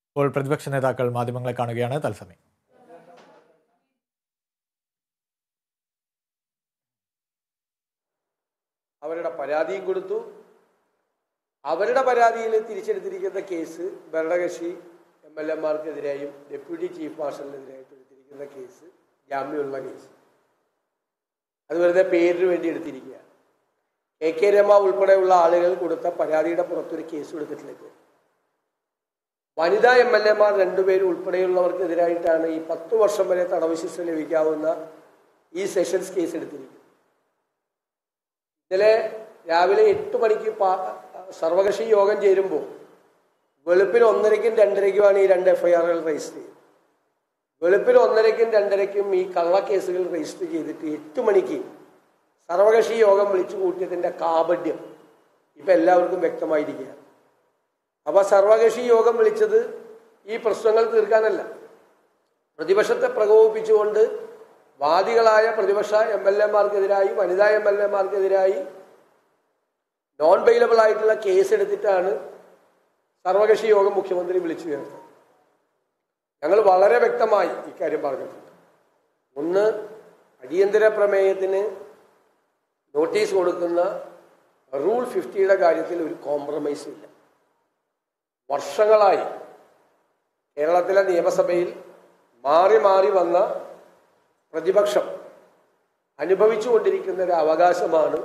ഇപ്പോൾ പ്രതിപക്ഷ നേതാക്കൾ മാധ്യമങ്ങളെ കാണുകയാണ് തത്സമയം. അവരുടെ പരാതിയും കൊടുത്തു. അവരുടെ പരാതിയിൽ തിരിച്ചെടുത്തിരിക്കുന്ന കേസ് ഭരണകക്ഷി MLA-മാർക്കെതിരെയും ഡെപ്യൂട്ടി ചീഫ് മാർഷലിനെതിരായിട്ട് എടുത്തിരിക്കുന്ന കേസ് ജാമ്യമുള്ള കേസ്. അത് വെറുതെ പേരിന് വേണ്ടി എടുത്തിരിക്കുകയാണ്. KK രമ ഉൾപ്പെടെയുള്ള ആളുകൾ കൊടുത്ത പരാതിയുടെ പുറത്തൊരു കേസ് എടുത്തിട്ടില്ല. വനിതാ MLA-മാർ രണ്ടുപേരും ഉൾപ്പെടെയുള്ളവർക്കെതിരായിട്ടാണ് ഈ 10 വർഷം വരെ തടവ് ശിക്ഷ ലഭിക്കാവുന്ന ഈ സെഷൻസ് കേസ് എടുത്തിരിക്കുന്നത്. ഇന്നലെ രാവിലെ 8 മണിക്ക് സർവകക്ഷി യോഗം ചേരുമ്പോൾ വെളുപ്പിന് 1:30ക്കും 2:30ക്കുമാണ് ഈ 2 FIR-കൾ രജിസ്റ്റർ ചെയ്തത്. വെളുപ്പിന് 1:30ക്കും 2:30ക്കും ഈ കള്ളക്കേസുകൾ രജിസ്റ്റർ ചെയ്തിട്ട് 8 മണിക്ക് സർവകക്ഷി യോഗം വിളിച്ചു കൂട്ടിയതിൻ്റെ കാപഢ്യം ഇപ്പം എല്ലാവർക്കും വ്യക്തമായിരിക്കുകയാണ്. അപ്പോൾ സർവകക്ഷി യോഗം വിളിച്ചത് ഈ പ്രശ്നങ്ങൾ തീർക്കാനല്ല, പ്രതിപക്ഷത്തെ പ്രകോപിപ്പിച്ചുകൊണ്ട് വാദികളായ പ്രതിപക്ഷ MLA-മാർക്കെതിരായി വനിതാ MLA-മാർക്കെതിരായി നോൺ ബെയിലബിൾ ആയിട്ടുള്ള കേസ് എടുത്തിട്ടാണ് സർവകക്ഷി യോഗം മുഖ്യമന്ത്രി വിളിച്ചു ചേർത്തത്. ഞങ്ങൾ വളരെ വ്യക്തമായി ഇക്കാര്യം പറഞ്ഞിട്ടുണ്ട്. ഒന്ന്, അടിയന്തര പ്രമേയത്തിന് നോട്ടീസ് കൊടുക്കുന്ന റൂൾ 50യുടെ കാര്യത്തിൽ ഒരു കോംപ്രമൈസ് ഇല്ല. വർഷങ്ങളായി കേരളത്തിലെ നിയമസഭയിൽ മാറി മാറി വന്ന പ്രതിപക്ഷം അനുഭവിച്ചുകൊണ്ടിരിക്കുന്ന ഒരു അവകാശമാണ്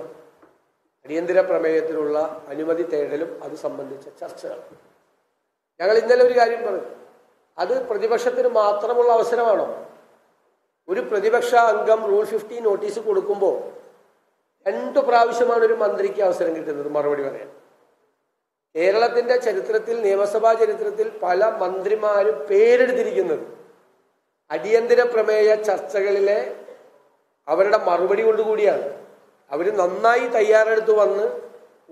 അടിയന്തര പ്രമേയത്തിനുള്ള അനുമതി തേടലും അത് സംബന്ധിച്ച ചർച്ചകൾ. ഞങ്ങൾ ഇന്നലെ ഒരു കാര്യം പറഞ്ഞു, അത് പ്രതിപക്ഷത്തിന് മാത്രമുള്ള അവസരമാണോ? ഒരു പ്രതിപക്ഷ അംഗം റൂൾ 50 നോട്ടീസ് കൊടുക്കുമ്പോൾ 2 പ്രാവശ്യമാണ് ഒരു മന്ത്രിക്ക് അവസരം കിട്ടുന്നത് മറുപടി പറയാൻ. കേരളത്തിൻ്റെ ചരിത്രത്തിൽ, നിയമസഭാ ചരിത്രത്തിൽ പല മന്ത്രിമാരും പേരെടുത്തിരിക്കുന്നത് അടിയന്തര പ്രമേയ ചർച്ചകളിലെ അവരുടെ മറുപടി കൊണ്ടുകൂടിയാണ്. അവർ നന്നായി തയ്യാറെടുത്ത് വന്ന്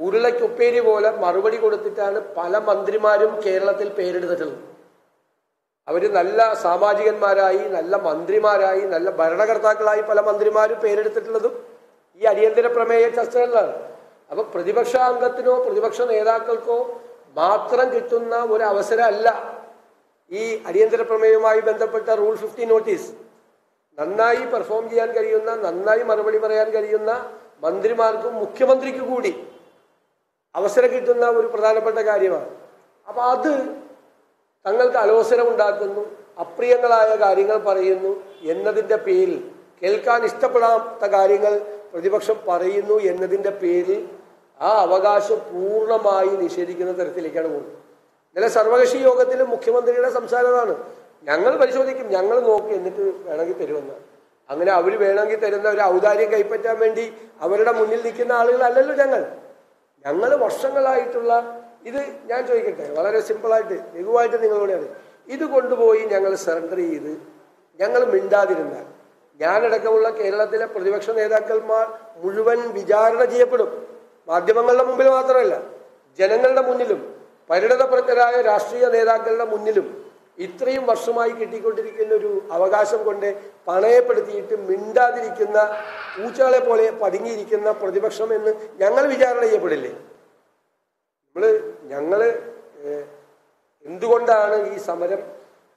ഉരുളയ്ക്കുപ്പേരി പോലെ മറുപടി കൊടുത്തിട്ടാണ് പല മന്ത്രിമാരും കേരളത്തിൽ പേരെടുത്തിട്ടുള്ളത്. അവർ നല്ല സാമാജികന്മാരായി, നല്ല മന്ത്രിമാരായി, നല്ല ഭരണകർത്താക്കളായി പല മന്ത്രിമാരും പേരെടുത്തിട്ടുള്ളതും ഈ അടിയന്തര പ്രമേയ ചർച്ചകളിലാണ്. അപ്പോൾ പ്രതിപക്ഷ അംഗത്തിനോ പ്രതിപക്ഷ നേതാക്കൾക്കോ മാത്രം കിട്ടുന്ന ഒരു അവസരമല്ല ഈ അടിയന്തര പ്രമേയവുമായി ബന്ധപ്പെട്ട റൂൾ 50 നോട്ടീസ്. നന്നായി പെർഫോം ചെയ്യാൻ കഴിയുന്ന, നന്നായി മറുപടി പറയാൻ കഴിയുന്ന മന്ത്രിമാർക്കും മുഖ്യമന്ത്രിക്കും കൂടി അവസരം കിട്ടുന്ന ഒരു പ്രധാനപ്പെട്ട കാര്യമാണ്. അപ്പോൾ അത് തങ്ങൾക്ക് അലോസരം ഉണ്ടാക്കുന്നു, അപ്രിയങ്ങളായ കാര്യങ്ങൾ പറയുന്നു എന്നതിൻ്റെ പേരിൽ, കേൾക്കാൻ ഇഷ്ടപ്പെടാത്ത കാര്യങ്ങൾ പ്രതിപക്ഷം പറയുന്നു എന്നതിൻ്റെ പേരിൽ ആ അവകാശം പൂർണ്ണമായി നിഷേധിക്കുന്ന തരത്തിലേക്കാണ് പോകുന്നത്. ഇന്നലെ സർവകക്ഷി യോഗത്തിൽ മുഖ്യമന്ത്രിയുടെ സംസാരമാണ്, ഞങ്ങൾ പരിശോധിക്കും, ഞങ്ങൾ നോക്കി, എന്നിട്ട് വേണമെങ്കിൽ തരുമെന്നാണ്. അങ്ങനെ അവർ വേണമെങ്കിൽ തരുന്ന ഒരു ഔദാര്യം കൈപ്പറ്റാൻ വേണ്ടി അവരുടെ മുന്നിൽ നിൽക്കുന്ന ആളുകളല്ലല്ലോ ഞങ്ങൾ വർഷങ്ങളായിട്ടുള്ള ഇത്. ഞാൻ ചോദിക്കട്ടെ, വളരെ സിമ്പിളായിട്ട് ലഘുവായിട്ട് നിങ്ങളോടാണ്, ഇത് കൊണ്ടുപോയി ഞങ്ങൾ സറണ്ടർ ചെയ്ത് ഞങ്ങൾ മിണ്ടാതിരുന്നാൽ ഞാനടക്കമുള്ള കേരളത്തിലെ പ്രതിപക്ഷ നേതാക്കന്മാർ മുഴുവൻ വിചാരണ ചെയ്യപ്പെടും. മാധ്യമങ്ങളുടെ മുമ്പിൽ മാത്രമല്ല, ജനങ്ങളുടെ മുന്നിലും പരിണതപ്രജ്ഞരായ രാഷ്ട്രീയ നേതാക്കളുടെ മുന്നിലും ഇത്രയും വർഷമായി കിട്ടിക്കൊണ്ടിരിക്കുന്ന ഒരു അവകാശം കൊണ്ട് പണയപ്പെടുത്തിയിട്ട് മിണ്ടാതിരിക്കുന്ന പൂച്ചകളെ പോലെ പതുങ്ങിയിരിക്കുന്ന പ്രതിപക്ഷം എന്ന് ഞങ്ങൾ വിചാരണ ചെയ്യപ്പെടില്ലേ? ഞങ്ങൾ എന്തുകൊണ്ടാണ് ഈ സമരം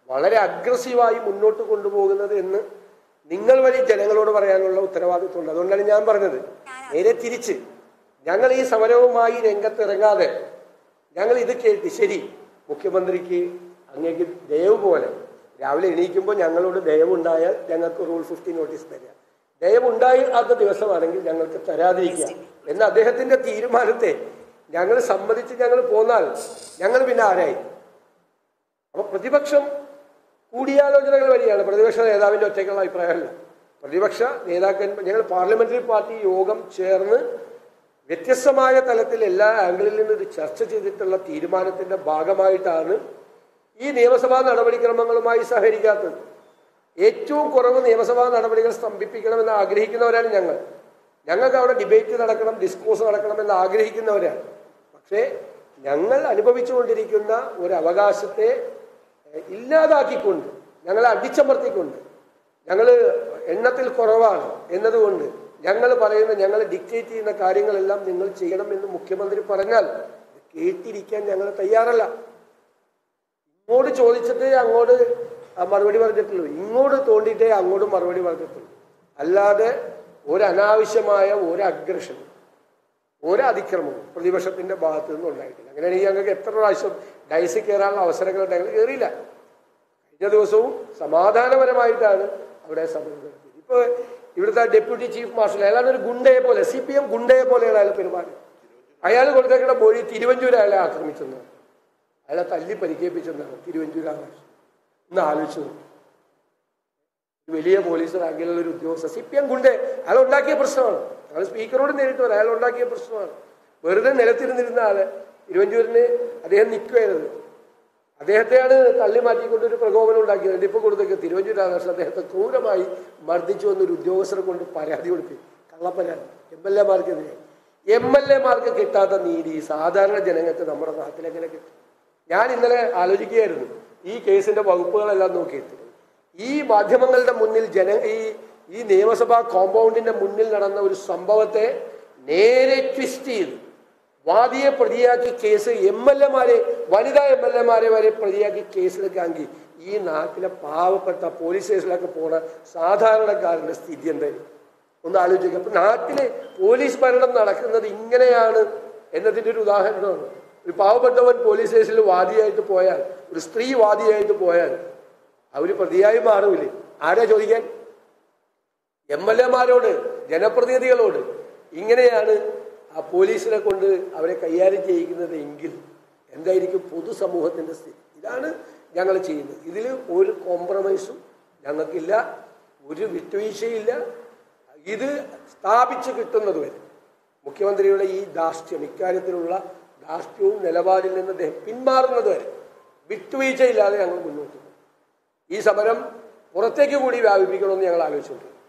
വളരെ അഗ്രസീവായി മുന്നോട്ട് കൊണ്ടുപോകുന്നത് എന്ന് നിങ്ങൾ വഴി ജനങ്ങളോട് പറയാനുള്ള ഉത്തരവാദിത്വമുണ്ട്. അതുകൊണ്ടാണ് ഞാൻ പറഞ്ഞത്, നേരെ തിരിച്ച് ഞങ്ങൾ ഈ സമരവുമായി രംഗത്തിറങ്ങാതെ ഞങ്ങൾ ഇത് കേട്ട്, ശരി, മുഖ്യമന്ത്രിക്ക് അങ്ങേക്ക് ദയവ് പോലെ രാവിലെ എണീക്കുമ്പോൾ ഞങ്ങളോട് ദയവുണ്ടായാൽ ഞങ്ങൾക്ക് റൂൾ 50 നോട്ടീസ് തരിക, ദയവുണ്ടായാത്ത ദിവസമാണെങ്കിൽ ഞങ്ങൾക്ക് തരാതിരിക്കുക എന്ന അദ്ദേഹത്തിൻ്റെ തീരുമാനത്തെ ഞങ്ങൾ സമ്മതിച്ച് ഞങ്ങൾ പോന്നാൽ ഞങ്ങൾ പിന്നെ ആരായി? അപ്പോൾ പ്രതിപക്ഷം കൂടിയാലോചനകൾ വഴിയാണ്, പ്രതിപക്ഷ നേതാവിൻ്റെ ഒറ്റയ്ക്കുള്ള അഭിപ്രായമല്ല. പ്രതിപക്ഷ നേതാക്കന്മാർ, ഞങ്ങൾ പാർലമെന്ററി പാർട്ടി യോഗം ചേർന്ന് വ്യത്യസ്തമായ തലത്തിൽ എല്ലാ ആംഗിളിൽ നിന്നും ഇത് ചർച്ച ചെയ്തിട്ടുള്ള തീരുമാനത്തിൻ്റെ ഭാഗമായിട്ടാണ് ഈ നിയമസഭാ നടപടിക്രമങ്ങളുമായി സഹകരിക്കാത്തത്. ഏറ്റവും കുറവ് നിയമസഭാ നടപടികൾ സ്തംഭിപ്പിക്കണമെന്ന് ആഗ്രഹിക്കുന്നവരാണ് ഞങ്ങൾ. ഞങ്ങൾക്ക് അവിടെ ഡിബേറ്റ് നടക്കണം, ഡിസ്കോഴ്സ് നടക്കണമെന്ന് ആഗ്രഹിക്കുന്നവരാണ്. പക്ഷേ ഞങ്ങൾ അനുഭവിച്ചുകൊണ്ടിരിക്കുന്ന ഒരു അവകാശത്തെ ഇല്ലാതാക്കിക്കൊണ്ട്, ഞങ്ങളെ അടിച്ചമർത്തിക്കൊണ്ട്, ഞങ്ങൾ എണ്ണത്തിൽ കുറവാണ് എന്നതുകൊണ്ട് ഞങ്ങൾ പറയുന്ന, ഞങ്ങൾ ഡിക്റ്റേറ്റ് ചെയ്യുന്ന കാര്യങ്ങളെല്ലാം നിങ്ങൾ ചെയ്യണം എന്ന് മുഖ്യമന്ത്രി പറഞ്ഞാൽ കേട്ടിരിക്കാൻ ഞങ്ങൾ തയ്യാറല്ല. ഇങ്ങോട്ട് ചോദിച്ചിട്ട് അങ്ങോട്ട് മറുപടി പറഞ്ഞിട്ടുള്ളൂ, ഇങ്ങോട്ട് തോണ്ടിയിട്ടേ അങ്ങോട്ട് മറുപടി പറഞ്ഞിട്ടുള്ളൂ. അല്ലാതെ ഒരനാവശ്യമായ ഒരഗ്രഷൻ, ഒരതിക്രമവും പ്രതിപക്ഷത്തിന്റെ ഭാഗത്തു നിന്നും ഉണ്ടായിട്ടില്ല. അങ്ങനെയാണെങ്കിൽ ഞങ്ങൾക്ക് എത്ര പ്രാവശ്യം ഡയസിൽ കയറാനുള്ള അവസരങ്ങൾ ഉണ്ടായി, കയറിയില്ല. കഴിഞ്ഞ ദിവസവും സമാധാനപരമായിട്ടാണ് അവിടെ സമരം നടത്തിയത്. ഇപ്പോൾ ഇവിടുത്തെ ഡെപ്യൂട്ടി ചീഫ് മാർഷൽ അയാളാണ് ഒരു ഗുണ്ടയെ പോലെ, CPM ഗുണ്ടയെ പോലെയാണ് അയാൾ പെരുമാറി. അയാൾ കൊടുത്തേക്കുന്ന മൊഴി തിരുവഞ്ചൂർ അയാളെ ആക്രമിച്ചെന്നാണ്, അയാളെ തല്ലി പരിക്കേൽപ്പിച്ചെന്നാണ് തിരുവഞ്ചൂർ ആകാശ്. ഒന്ന് ആലോചിച്ചു, വലിയ പോലീസ് റാങ്കിലുള്ള ഒരു ഉദ്യോഗസ്ഥ CPM ഗുണ്ടെ, അയാൾ ഉണ്ടാക്കിയ പ്രശ്നമാണ്. അയാൾ സ്പീക്കറോട് നേരിട്ട് പറയാം, അയാൾ ഉണ്ടാക്കിയ പ്രശ്നമാണ്. വെറുതെ നിലത്തിരുന്നിരുന്ന ആള് തിരുവഞ്ചൂരിന് അദ്ദേഹം നിൽക്കുകയായിരുന്നു, അദ്ദേഹത്തെയാണ് തള്ളി മാറ്റിക്കൊണ്ട് ഒരു പ്രകോപനം ഉണ്ടാക്കിയത്. ഇപ്പൊ കൊടുത്തേക്ക് തിരുവഞ്ചൂർ രാധാകൃഷ്ണൻ അദ്ദേഹത്തെ ക്രൂരമായി മർദ്ദിച്ചു വന്നൊരു ഉദ്യോഗസ്ഥരെ കൊണ്ട് പരാതി കൊടുത്തു, കള്ളപ്പരാതി. MLA-മാർക്കെതിരെ. MLA-മാർക്ക് കിട്ടാത്ത നീതി സാധാരണ ജനങ്ങൾക്ക് നമ്മുടെ നാട്ടിലെങ്ങനെ കിട്ടും? ഞാൻ ഇന്നലെ ആലോചിക്കുകയായിരുന്നു, ഈ കേസിന്റെ വകുപ്പുകളെല്ലാം നോക്കിയിട്ട് ഈ മാധ്യമങ്ങളുടെ മുന്നിൽ ഈ നിയമസഭാ കോമ്പൗണ്ടിന്റെ മുന്നിൽ നടന്ന ഒരു സംഭവത്തെ നേരെ ട്വിസ്റ്റ് ചെയ്ത് വാദിയെ പ്രതിയാക്കി കേസ് MLA-മാരെ, വനിതാ MLA-മാരെ വരെ പ്രതിയാക്കി കേസിലെടുക്കാമെങ്കിൽ ഈ നാട്ടിലെ പാവപ്പെട്ട പോലീസ് സ്റ്റേഷനിലൊക്കെ പോണ സാധാരണക്കാരന്റെ സ്ഥിതി എന്തായാലും ഒന്ന് ആലോചിക്കുക. അപ്പൊ നാട്ടിലെ പോലീസ് ഭരണം നടക്കുന്നത് ഇങ്ങനെയാണ് എന്നതിൻ്റെ ഒരു ഉദാഹരണമാണ്. ഒരു പാവപ്പെട്ടവൻ പോലീസ് സ്റ്റേഷനിൽ വാദിയായിട്ട് പോയാൽ, ഒരു സ്ത്രീ വാദിയായിട്ട് പോയാൽ അവര് പ്രതിയായി മാറൂലേ? ആരാ ചോദിക്കാൻ? MLA-മാരോട്, ജനപ്രതിനിധികളോട്. ഇങ്ങനെയാണ് ആ പോലീസിനെ കൊണ്ട് അവരെ കൈകാര്യം ചെയ്യിക്കുന്നത് എങ്കിൽ എന്തായിരിക്കും പൊതുസമൂഹത്തിന്റെ സ്ഥിതി? ഇതാണ് ഞങ്ങൾ ചെയ്യുന്നത്. ഇതിൽ ഒരു കോംപ്രമൈസും ഞങ്ങൾക്കില്ല, ഒരു വിട്ടുവീഴ്ചയില്ല. ഇത് സ്ഥാപിച്ചു കിട്ടുന്നത് വരെ മുഖ്യമന്ത്രിയുടെ ഈ ധാർഷ്ട്യം, ഇക്കാര്യത്തിലുള്ള ധാർഷ്ട്യവും നിലപാടിൽ നിന്ന് അദ്ദേഹം പിന്മാറുന്നത് വരെ വിട്ടുവീഴ്ചയില്ലാതെ ഞങ്ങൾ മുന്നോട്ട് പോകും. ഈ സമരം പുറത്തേക്ക് കൂടി വ്യാപിപ്പിക്കണമെന്ന് ഞങ്ങൾ ആലോചിച്ചുകൊണ്ടിരിക്കും.